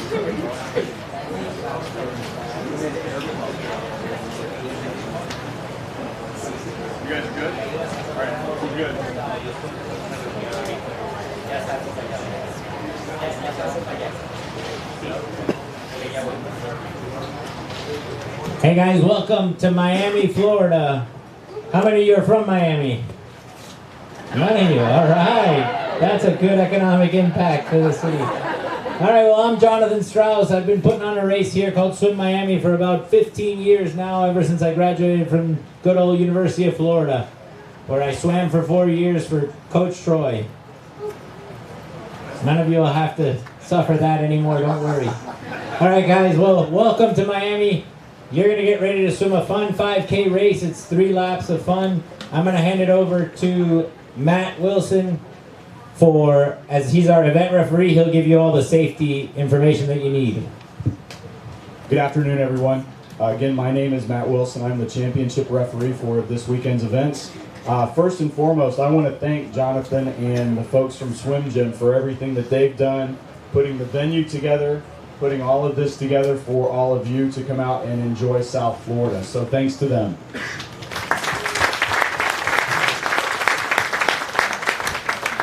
You guys are good? All right, we're good. Hey guys, welcome to Miami, Florida. How many of you are from Miami? None of you, all right. That's a good economic impact to the city. All right, well, I'm Jonathan Strauss. I've been putting on a race here called Swim Miami for about 15 years now, ever since I graduated from good old University of Florida, where I swam for 4 years for Coach Troy. None of you will have to suffer that anymore, don't worry. All right, guys, well, welcome to Miami. You're going to get ready to swim a fun 5K race. It's 3 laps of fun. I'm going to hand it over to Matt Wilson as he's our event referee. He'll give you all the safety information that you need. Good afternoon, everyone. Again, my name is Matt Wilson. I'm the championship referee for this weekend's events. First and foremost, I want to thank Jonathan and the folks from Swim Gym for everything that they've done, putting the venue together, putting all of this together for all of you to come out and enjoy South Florida. So thanks to them.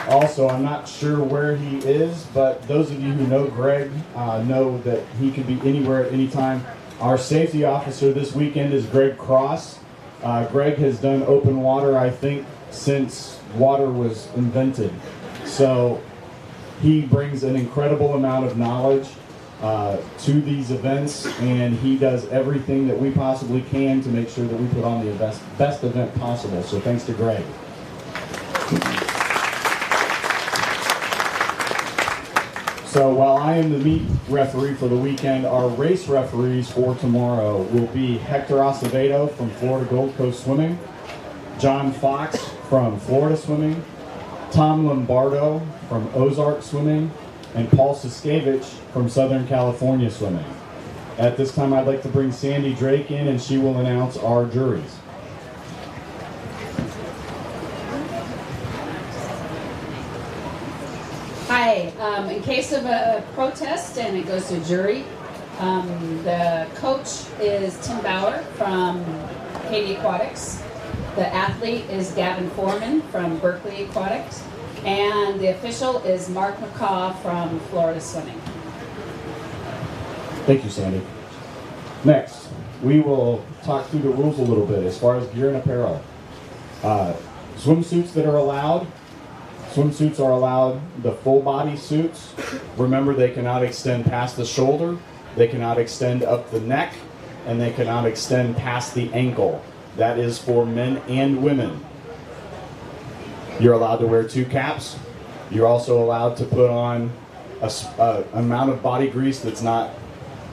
Also, I'm not sure where he is, but those of you who know Greg know that he could be anywhere at any time. Our safety officer this weekend is Greg Cross. Greg has done open water, I think, since water was invented. So he brings an incredible amount of knowledge to these events, and he does everything that we possibly can to make sure that we put on the best event possible. So thanks to Greg. So while I am the meet referee for the weekend, our race referees for tomorrow will be Hector Acevedo from Florida Gold Coast Swimming, John Fox from Florida Swimming, Tom Lombardo from Ozark Swimming, and Paul Siskevich from Southern California Swimming. At this time, I'd like to bring Sandy Drake in, and she will announce our juries. Hi, in case of a protest and it goes to jury, the coach is Tim Bauer from Katy Aquatics. The athlete is Gavin Foreman from Berkeley Aquatics. And the official is Mark McCaw from Florida Swimming. Thank you, Sandy. Next, we will talk through the rules a little bit as far as gear and apparel. Swimsuits that are allowed. Swimsuits are allowed the full body suits. Remember, they cannot extend past the shoulder, they cannot extend up the neck, and they cannot extend past the ankle. That is for men and women. You're allowed to wear 2 caps. You're also allowed to put on an amount of body grease that's not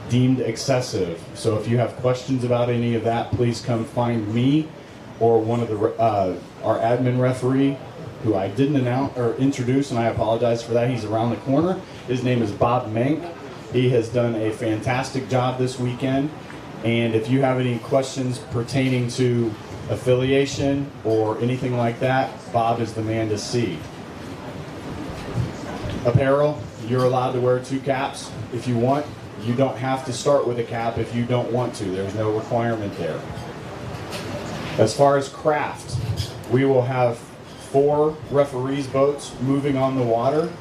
deemed excessive. So if you have questions about any of that, please come find me or one of our admin referee, who I didn't announce or introduce, and I apologize for that. He's around the corner. His name is Bob Mank. He has done a fantastic job this weekend. And if you have any questions pertaining to affiliation or anything like that, Bob is the man to see. Apparel, you're allowed to wear 2 caps if you want. You don't have to start with a cap if you don't want to. There's no requirement there. As far as craft, we will have 4 referees' boats moving on the water.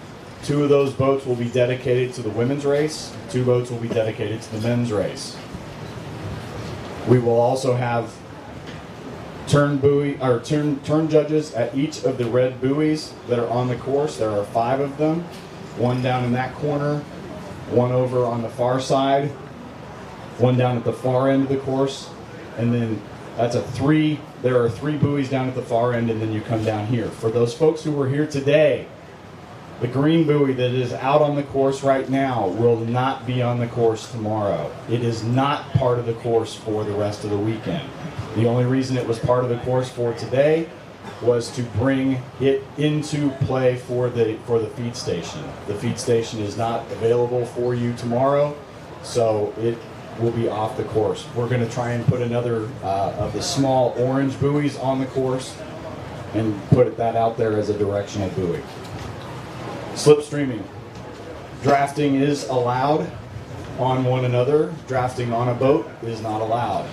2 of those boats will be dedicated to the women's race. 2 boats will be dedicated to the men's race. We will also have turn judges at each of the red buoys that are on the course. There are 5 of them. 1 down in that corner, 1 over on the far side, 1 down at the far end of the course, and then there are 3 buoys down at the far end, and then you come down here. For those folks who were here today, the green buoy that is out on the course right now will not be on the course tomorrow. It is not part of the course for the rest of the weekend. The only reason it was part of the course for today was to bring it into play for the feed station. The feed station is not available for you tomorrow, so it will be off the course. We're going to try and put another of the small orange buoys on the course and put that out there as a directional buoy. Slipstreaming. Drafting is allowed. on one another. Drafting on a boat is not allowed.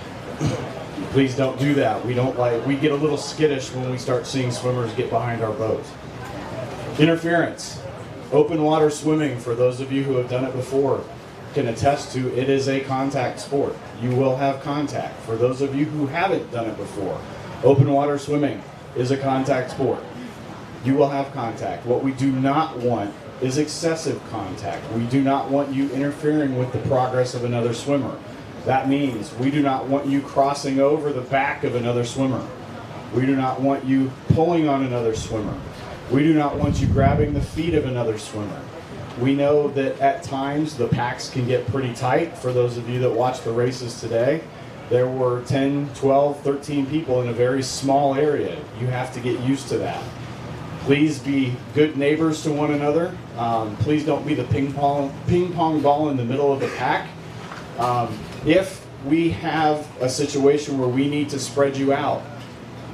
Please don't do that. We get a little skittish when we start seeing swimmers get behind our boat. Interference. Open water swimming, for those of you who have done it before, can attest to it is a contact sport. You will have contact. For those of you who haven't done it before, open water swimming is a contact sport. You will have contact. What we do not want is excessive contact. We do not want you interfering with the progress of another swimmer. That means we do not want you crossing over the back of another swimmer. We do not want you pulling on another swimmer. We do not want you grabbing the feet of another swimmer. We know that at times the packs can get pretty tight. For those of you that watched the races today, there were 10, 12, 13 people in a very small area. You have to get used to that. Please be good neighbors to one another. Please don't be the ping pong ball in the middle of the pack. If we have a situation where we need to spread you out,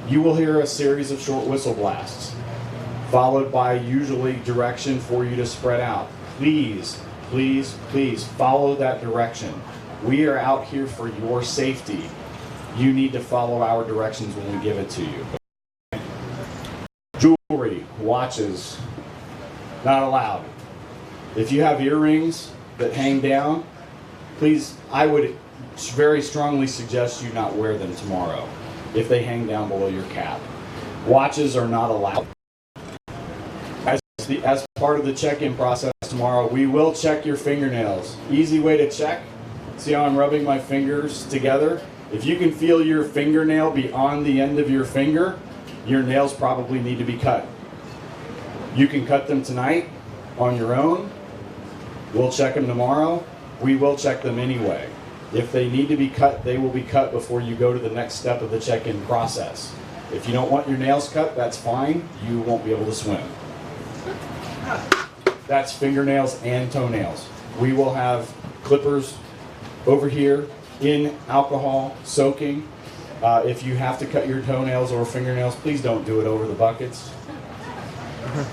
you will hear a series of short whistle blasts, followed by usually direction for you to spread out. Please, please, please follow that direction. We are out here for your safety. You need to follow our directions when we give it to you. Jewelry, watches, not allowed. If you have earrings that hang down, please, I would very strongly suggest you not wear them tomorrow if they hang down below your cap. Watches are not allowed. As part of the check-in process tomorrow, we will check your fingernails. Easy way to check. See how I'm rubbing my fingers together? If you can feel your fingernail beyond the end of your finger, your nails probably need to be cut. You can cut them tonight on your own. We'll check them tomorrow. We will check them anyway. If they need to be cut, they will be cut before you go to the next step of the check-in process. If you don't want your nails cut, that's fine. You won't be able to swim. That's fingernails and toenails. We will have clippers over here in alcohol, soaking. If you have to cut your toenails or fingernails, please don't do it over the buckets.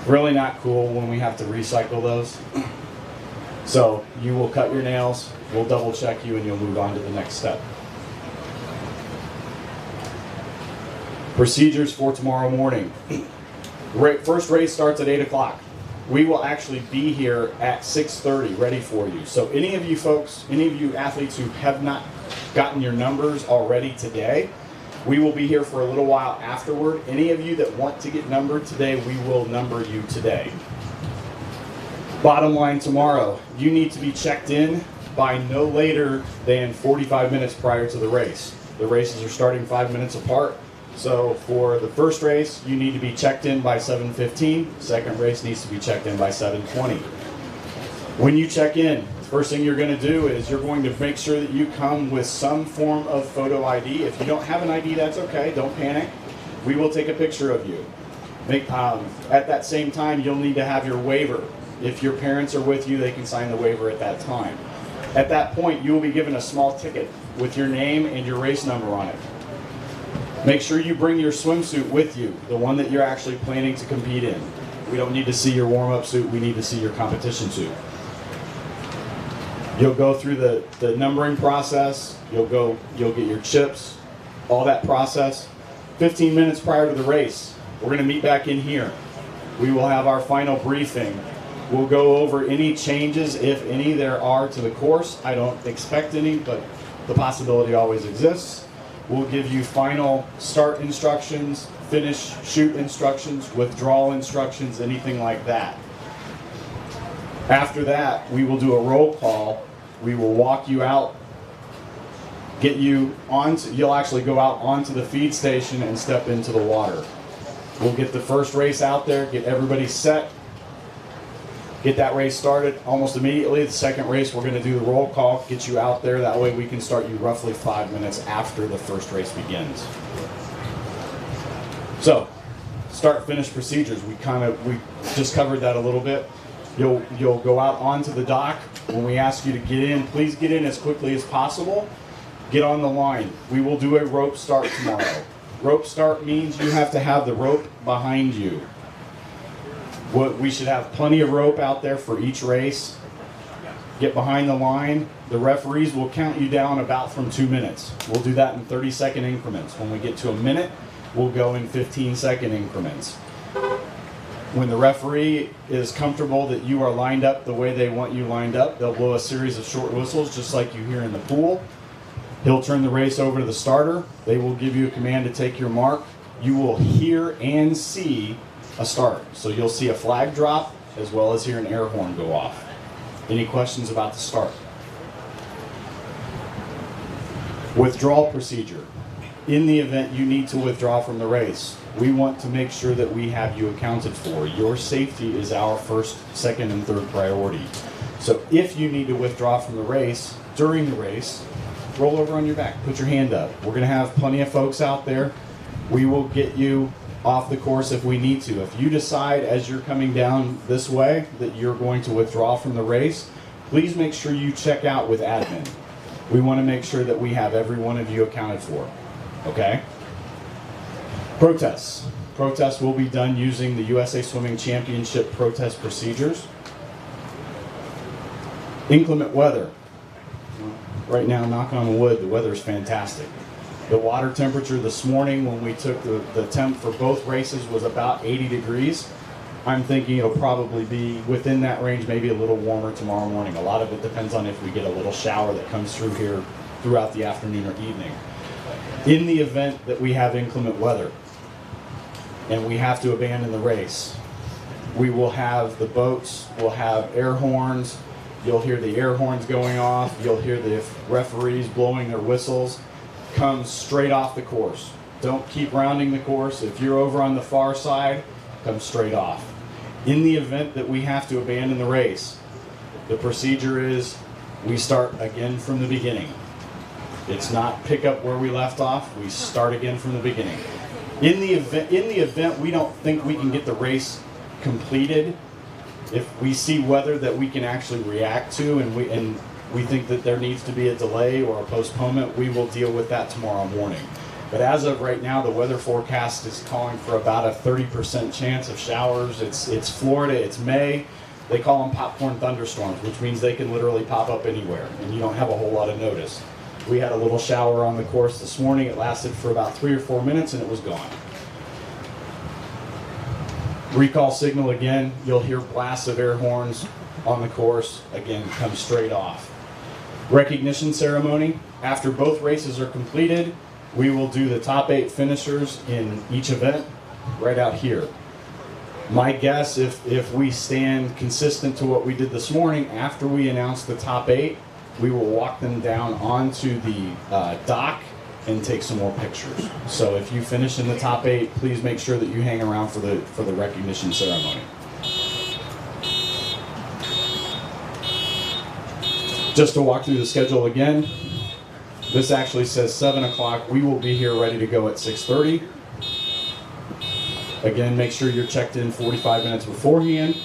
Really not cool when we have to recycle those. So you will cut your nails, we'll double check you, and you'll move on to the next step. Procedures for tomorrow morning. First race starts at 8 o'clock. We will actually be here at 6:30 ready for you. So any of you folks, any of you athletes who have not gotten your numbers already today, we will be here for a little while afterward. Any of you that want to get numbered today, we will number you today. Bottom line tomorrow, you need to be checked in by no later than 45 minutes prior to the race. The races are starting 5 minutes apart. So for the first race, you need to be checked in by 7:15. Second race needs to be checked in by 7:20. When you check in, the first thing you're going to do is you're going to make sure that you come with some form of photo ID. If you don't have an ID, that's okay. Don't panic. We will take a picture of you. At that same time, you'll need to have your waiver. If your parents are with you, they can sign the waiver at that time. At that point, you will be given a small ticket with your name and your race number on it. Make sure you bring your swimsuit with you, the one that you're actually planning to compete in. We don't need to see your warm-up suit, we need to see your competition suit. You'll go through the numbering process, you'll get your chips, all that process. 15 minutes prior to the race, we're going to meet back in here. We will have our final briefing. We'll go over any changes, if any, there are to the course. I don't expect any, but the possibility always exists. We'll give you final start instructions, finish shoot instructions, withdrawal instructions, anything like that. After that, we will do a roll call. We will walk you out, get you onto, you'll actually go out onto the feed station and step into the water. We'll get the first race out there, get everybody set, get that race started almost immediately. The second race, we're going to do the roll call, get you out there. That way we can start you roughly 5 minutes after the first race begins. So, start-finish procedures. We just covered that a little bit. You'll go out onto the dock. When we ask you to get in, please get in as quickly as possible. Get on the line. We will do a rope start tomorrow. Rope start means you have to have the rope behind you. We should have plenty of rope out there for each race. Get behind the line. The referees will count you down about from 2 minutes. We'll do that in 30-second increments. When we get to a minute, we'll go in 15-second increments. When the referee is comfortable that you are lined up the way they want you lined up, they'll blow a series of short whistles just like you hear in the pool. He'll turn the race over to the starter. They will give you a command to take your mark. You will hear and see a start. So you'll see a flag drop as well as hear an air horn go off. Any questions about the start? Withdrawal procedure. In the event you need to withdraw from the race, we want to make sure that we have you accounted for. Your safety is our first, second, and third priority. So if you need to withdraw from the race, during the race, roll over on your back, put your hand up. We're going to have plenty of folks out there. We will get you off the course if we need to. If you decide as you're coming down this way that you're going to withdraw from the race, please make sure you check out with admin. We want to make sure that we have every one of you accounted for. Okay? Protests. Protests will be done using the USA Swimming Championship protest procedures. Inclement weather. Right now, knock on wood, the weather is fantastic. The water temperature this morning when we took the temp for both races was about 80 degrees. I'm thinking it'll probably be within that range, maybe a little warmer tomorrow morning. A lot of it depends on if we get a little shower that comes through here throughout the afternoon or evening. In the event that we have inclement weather and we have to abandon the race, we will have the boats, we'll have air horns. You'll hear the air horns going off. You'll hear the referees blowing their whistles. Come straight off the course. Don't keep rounding the course. If you're over on the far side, come straight off. In the event that we have to abandon the race, the procedure is we start again from the beginning. It's not pick up where we left off. We start again from the beginning. In the event we don't think we can get the race completed, if we see weather that we can actually react to and we think that there needs to be a delay or a postponement, we will deal with that tomorrow morning. But as of right now, the weather forecast is calling for about a 30% chance of showers. It's Florida, it's May. They call them popcorn thunderstorms, which means they can literally pop up anywhere and you don't have a whole lot of notice. We had a little shower on the course this morning. It lasted for about 3 or 4 minutes and it was gone. Recall signal again, you'll hear blasts of air horns on the course, again, come straight off. Recognition ceremony, after both races are completed, we will do the top 8 finishers in each event right out here. My guess, if we stand consistent to what we did this morning, after we announce the top 8, we will walk them down onto the dock and take some more pictures. So if you finish in the top 8, please make sure that you hang around for the recognition ceremony. Just to walk through the schedule again, this actually says 7 o'clock. We will be here ready to go at 6:30. Again, make sure you're checked in 45 minutes beforehand.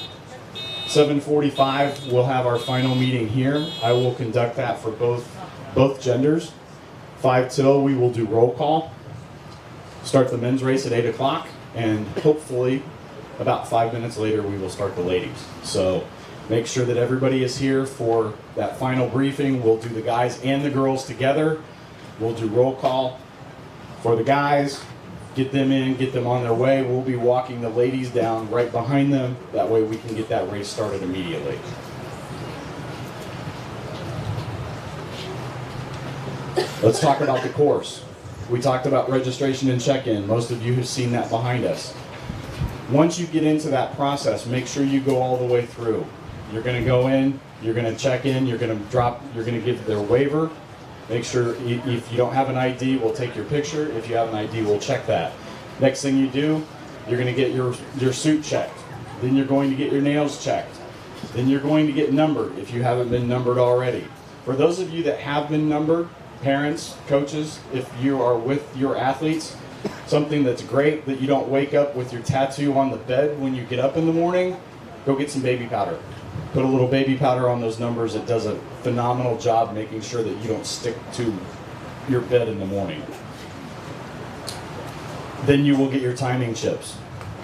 7:45, we'll have our final meeting here. I will conduct that for both genders. 5 till, we will do roll call. Start the men's race at 8 o'clock, and hopefully about 5 minutes later we will start the ladies. So make sure that everybody is here for that final briefing. We'll do the guys and the girls together. We'll do roll call for the guys, get them in, get them on their way. We'll be walking the ladies down right behind them. That way we can get that race started immediately. Let's talk about the course. We talked about registration and check-in. Most of you have seen that behind us. Once you get into that process, make sure you go all the way through. You're going to go in, you're going to check in, you're going to give their waiver. Make sure if you don't have an ID, we'll take your picture. If you have an ID, we'll check that. Next thing you do, you're going to get your suit checked. Then you're going to get your nails checked. Then you're going to get numbered if you haven't been numbered already. For those of you that have been numbered, parents, coaches, if you are with your athletes, something that's great that you don't wake up with your tattoo on the bed when you get up in the morning, go get some baby powder. Put a little baby powder on those numbers. It does a phenomenal job making sure that you don't stick to your bed in the morning. Then you will get your timing chips.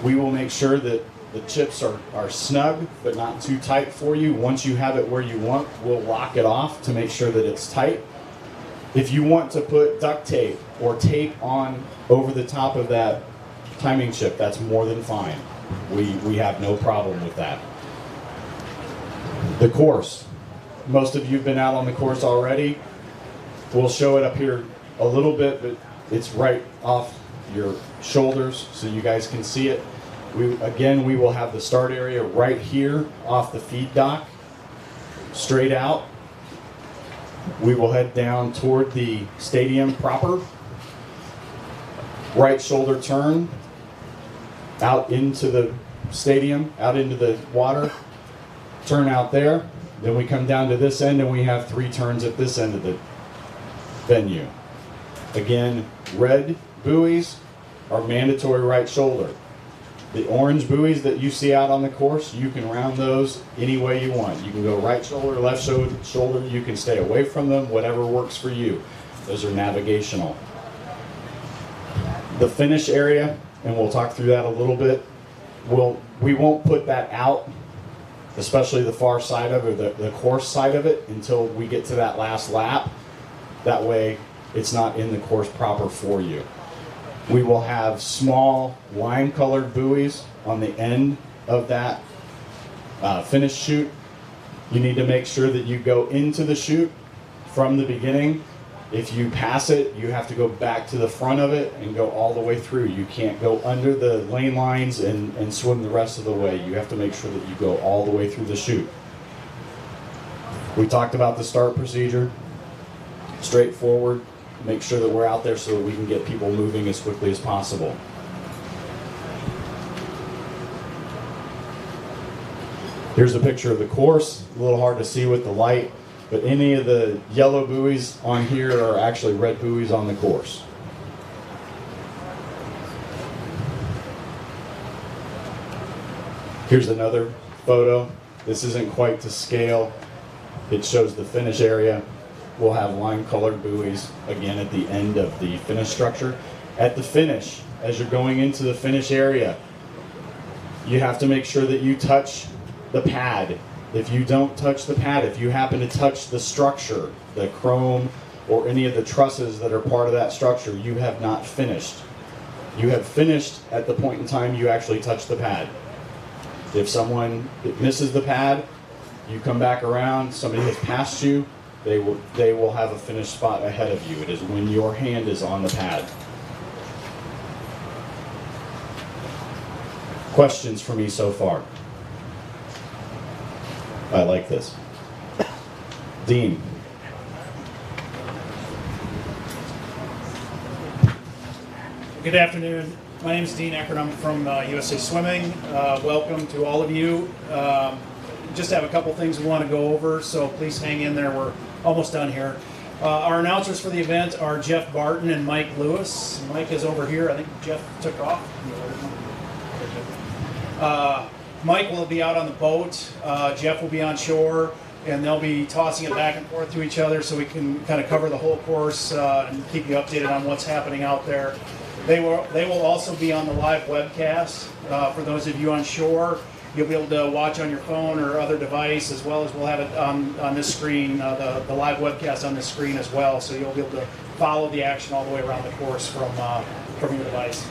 We will make sure that the chips are snug but not too tight for you. Once you have it where you want, we'll lock it off to make sure that it's tight. If you want to put duct tape or tape on over the top of that timing chip, that's more than fine. We have no problem with that. The course. Most of you have been out on the course already. We'll show it up here a little bit, but it's right off your shoulders so you guys can see it. We will have the start area right here off the feed dock, straight out. We will head down toward the stadium proper. Right shoulder turn out into the stadium, out into the water. Turn out there. Then we come down to this end and we have 3 turns at this end of the venue. Again, red buoys are mandatory right shoulder. The orange buoys that you see out on the course, you can round those any way you want. You can go right shoulder, left shoulder, you can stay away from them, whatever works for you. Those are navigational. The finish area, and we'll talk through that a little bit, we won't put that out, especially the far side of it, or the course side of it, until we get to that last lap. That way, it's not in the course proper for you. We will have small lime-colored buoys on the end of that finish chute. You need to make sure that you go into the chute from the beginning. If you pass it, you have to go back to the front of it and go all the way through. You can't go under the lane lines and swim the rest of the way. You have to make sure that you go all the way through the chute. We talked about the start procedure. Straightforward. Make sure that we're out there so that we can get people moving as quickly as possible. Here's a picture of the course. A little hard to see with the light, but any of the yellow buoys on here are actually red buoys on the course. Here's another photo. This isn't quite to scale. It shows the finish area. We'll have lime-colored buoys, again, at the end of the finish structure. At the finish, as you're going into the finish area, you have to make sure that you touch the pad. If you don't touch the pad, if you happen to touch the structure, the chrome, or any of the trusses that are part of that structure, you have not finished. You have finished at the point in time you actually touch the pad. If someone misses the pad, you come back around, somebody has passed you, they will have a finished spot ahead of you. It is when your hand is on the pad. Questions for me so far? I like this. Dean. Good afternoon. My name is Dean Eckert. I'm from USA Swimming. Welcome to all of you. Just have a couple things we want to go over, so please hang in there. We're almost done here. Our announcers for the event are Jeff Barton and Mike Lewis. Mike is over here. I think Jeff took off. Mike will be out on the boat. Jeff will be on shore, and they'll be tossing it back and forth to each other so we can kind of cover the whole course and keep you updated on what's happening out there. They will also be on the live webcast. For those of you on shore, you'll be able to watch on your phone or other device, as well as we'll have it on this screen, the live webcast on this screen as well, so you'll be able to follow the action all the way around the course from your device.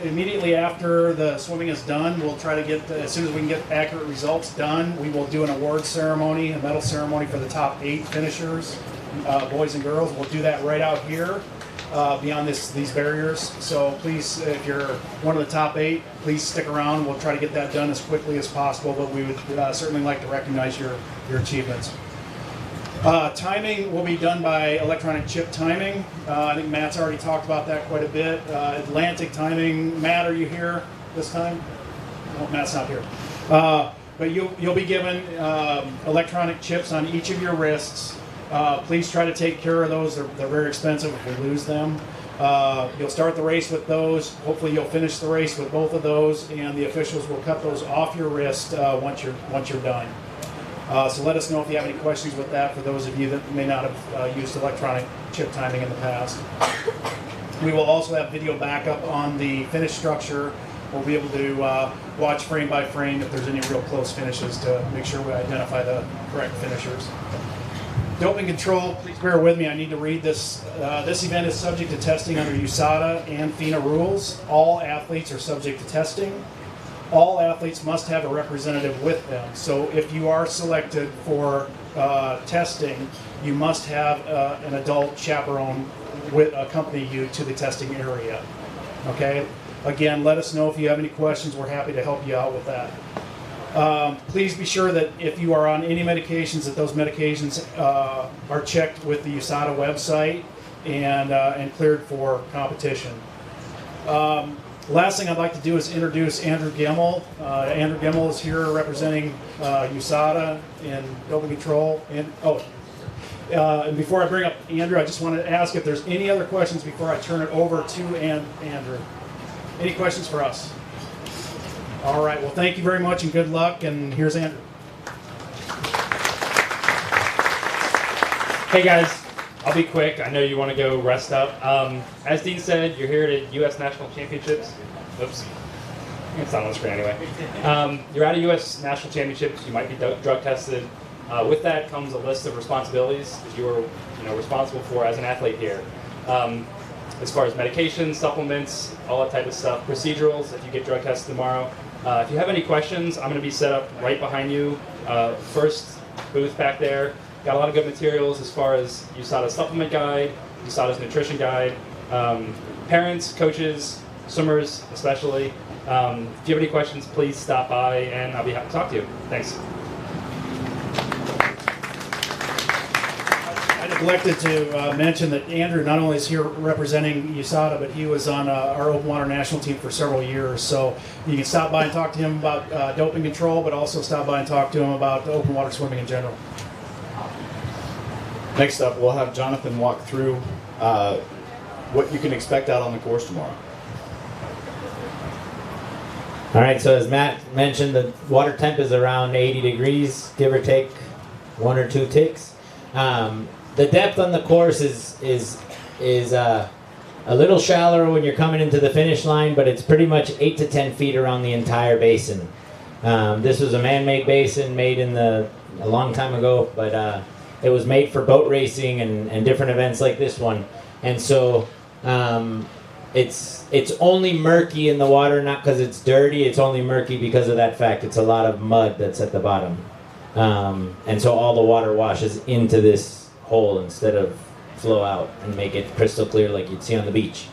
Immediately after the swimming is done, we'll try to get, as soon as we can get accurate results done, we will do an award ceremony, a medal ceremony for the top 8 finishers, boys and girls. We'll do that right out here. Beyond these barriers. So please, if you're one of the top 8, please stick around. We'll try to get that done as quickly as possible, but we would certainly like to recognize your achievements. Timing will be done by electronic chip timing. I think Matt's already talked about that quite a bit. Atlantic timing. Matt, are you here this time? No, Matt's not here. But you'll be given electronic chips on each of your wrists. Please try to take care of those. They're very expensive if we lose them. You'll start the race with those. Hopefully you'll finish the race with both of those, and the officials will cut those off your wrist once you're done. So let us know if you have any questions with that for those of you that may not have used electronic chip timing in the past. We will also have video backup on the finish structure. We'll be able to watch frame by frame if there's any real close finishes to make sure we identify the correct finishers. Doping control, please bear with me, I need to read this. This event is subject to testing under USADA and FINA rules. All athletes are subject to testing. All athletes must have a representative with them. So if you are selected for testing, you must have an adult chaperone accompany you to the testing area. Okay? Again, let us know if you have any questions. We're happy to help you out with that. Please be sure that if you are on any medications, that those medications are checked with the USADA website and cleared for competition. Last thing I'd like to do is introduce Andrew Gemmel. Andrew Gemmel is here representing USADA in doping control. And before I bring up Andrew, I just wanted to ask if there's any other questions before I turn it over to Andrew. Any questions for us? All right, well, thank you very much and good luck, and here's Andrew. Hey guys, I'll be quick. I know you want to go rest up. As Dean said, you're here at U.S. National Championships. Oops. It's not on the screen anyway. You're at a U.S. National Championships. You might be drug tested. With that comes a list of responsibilities that you are responsible for as an athlete here. As far as medications, supplements, all that type of stuff, procedurals if you get drug tested tomorrow. If you have any questions, I'm going to be set up right behind you. First booth back there. Got a lot of good materials as far as USADA's supplement guide, USADA's nutrition guide. Parents, coaches, swimmers especially. If you have any questions, please stop by and I'll be happy to talk to you. Thanks. I neglected to mention that Andrew not only is here representing USADA, but he was on our open water national team for several years. So you can stop by and talk to him about doping control, but also stop by and talk to him about open water swimming in general. Next up, we'll have Jonathan walk through what you can expect out on the course tomorrow. All right, so as Matt mentioned, the water temp is around 80 degrees, give or take 1 or 2 ticks. The depth on the course is a little shallower when you're coming into the finish line, but it's pretty much 8 to 10 feet around the entire basin. This was a man-made basin made a long time ago, but it was made for boat racing and different events like this one. And so it's only murky in the water, not because it's dirty, it's only murky because of that fact. It's a lot of mud that's at the bottom. And so all the water washes into this hole instead of flow out and make it crystal clear like you'd see on the beach.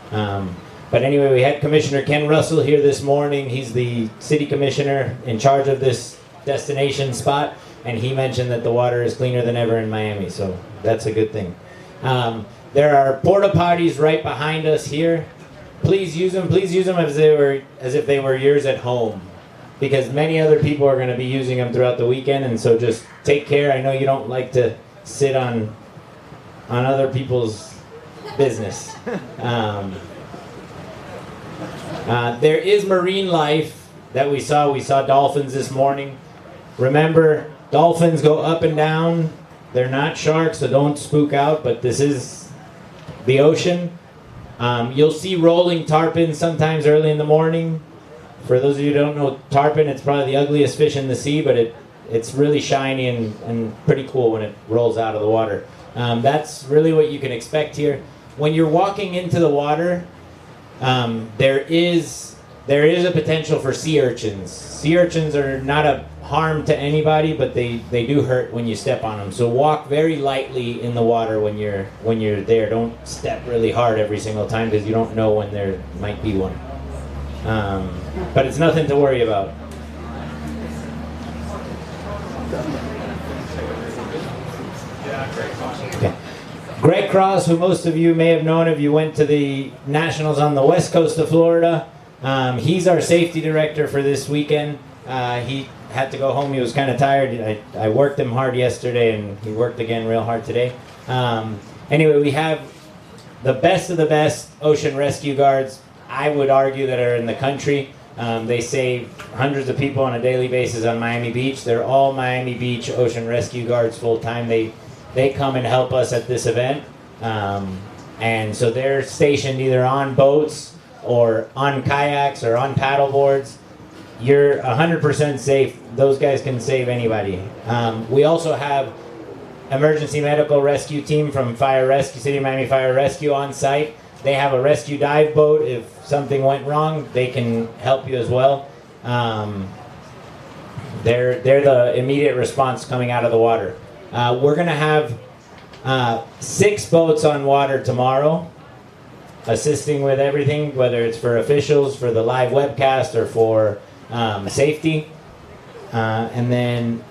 But anyway, we had Commissioner Ken Russell here this morning. He's the city commissioner in charge of this destination spot, and he mentioned that the water is cleaner than ever in Miami, so that's a good thing. There are porta potties right behind us here. Please use them as if they were yours at home, because many other people are going to be using them throughout the weekend, and so just take care. I know you don't like to sit on other people's business. There is marine life that we saw. We saw dolphins this morning. Remember, dolphins go up and down. They're not sharks, so don't spook out, but this is the ocean. You'll see rolling tarpon sometimes early in the morning. For those of you who don't know tarpon, it's probably the ugliest fish in the sea, but it's really shiny and pretty cool when it rolls out of the water. That's really what you can expect here. When you're walking into the water, there is a potential for sea urchins. Sea urchins are not a harm to anybody, but they do hurt when you step on them. So walk very lightly in the water when you're there. Don't step really hard every single time because you don't know when there might be one. But it's nothing to worry about. Okay. Greg Cross, who most of you may have known if you went to the Nationals on the west coast of Florida, he's our safety director for this weekend. He had to go home. He was kind of tired. I worked him hard yesterday, and he worked again real hard today. Anyway, we have the best of the best ocean rescue guards, I would argue, that are in the country. They save hundreds of people on a daily basis on Miami Beach. They're all Miami Beach ocean rescue guards full-time. They come and help us at this event. And so they're stationed either on boats or on kayaks or on paddle boards. You're 100% safe. Those guys can save anybody. We also have emergency medical rescue team from Fire Rescue, City of Miami Fire Rescue on site. They have a rescue dive boat. If something went wrong, they can help you as well. They're the immediate response coming out of the water. We're gonna have 6 boats on water tomorrow, assisting with everything, whether it's for officials, for the live webcast, or for safety. And then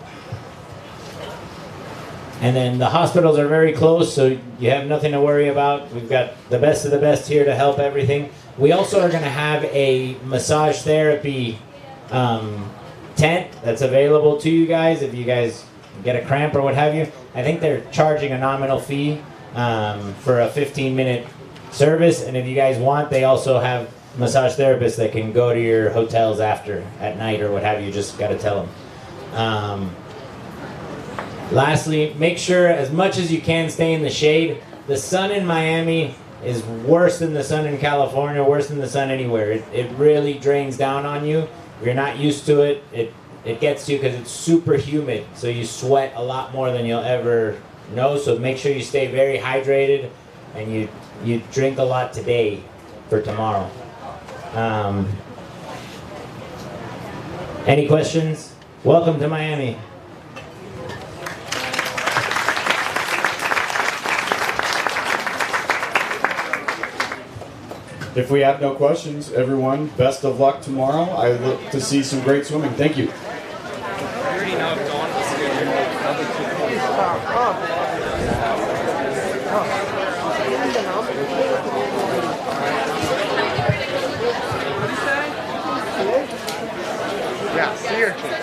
the hospitals are very close, so you have nothing to worry about. We've got the best of the best here to help everything. We also are going to have a massage therapy tent that's available to you guys if you guys get a cramp or what have you. I think they're charging a nominal fee for a 15-minute service, and if you guys want, they also have massage therapists that can go to your hotels after at night or what have you. Just got to tell them. Lastly, make sure as much as you can stay in the shade. The sun in Miami is worse than the sun in California, worse than the sun anywhere. It really drains down on you. If you're not used to it, it gets to you because it's super humid. So you sweat a lot more than you'll ever know. So make sure you stay very hydrated and you drink a lot today for tomorrow. Any questions? Welcome to Miami. If we have no questions, everyone, best of luck tomorrow. I look to see some great swimming. Thank you. Yeah, see your kids.